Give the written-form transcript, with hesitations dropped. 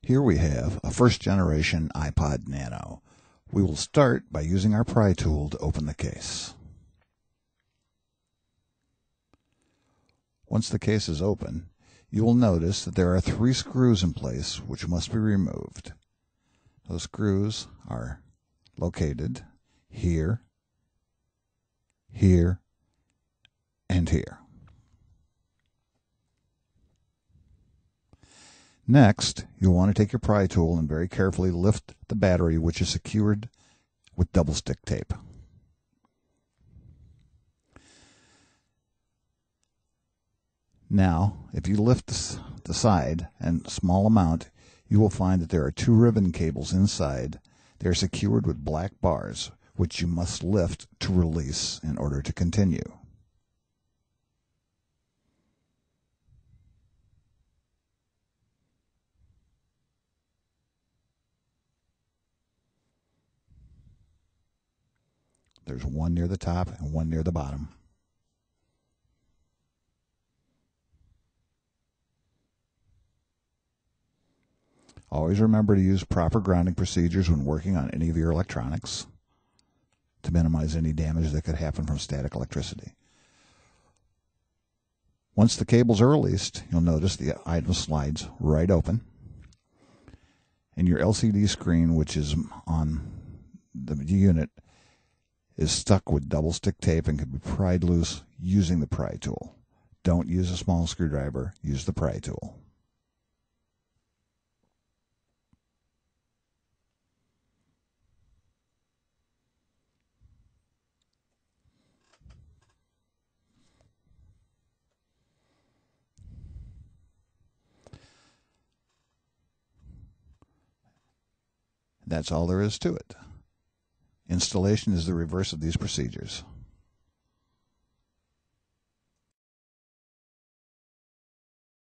Here we have a first-generation iPod Nano. We will start by using our pry tool to open the case. Once the case is open, you will notice that there are 3 screws in place which must be removed. Those screws are located here, here, and here. Next, you'll want to take your pry tool and very carefully lift the battery, which is secured with double stick tape. Now, if you lift the side and a small amount, you will find that there are 2 ribbon cables inside. They are secured with black bars, which you must lift to release in order to continue. There's one near the top and one near the bottom. Always remember to use proper grounding procedures when working on any of your electronics to minimize any damage that could happen from static electricity. Once the cables are released, you'll notice the item slides right open, and your LCD screen, which is on the unit, is stuck with double stick tape and can be pried loose using the pry tool. Don't use a small screwdriver, use the pry tool. That's all there is to it. Installation is the reverse of these procedures.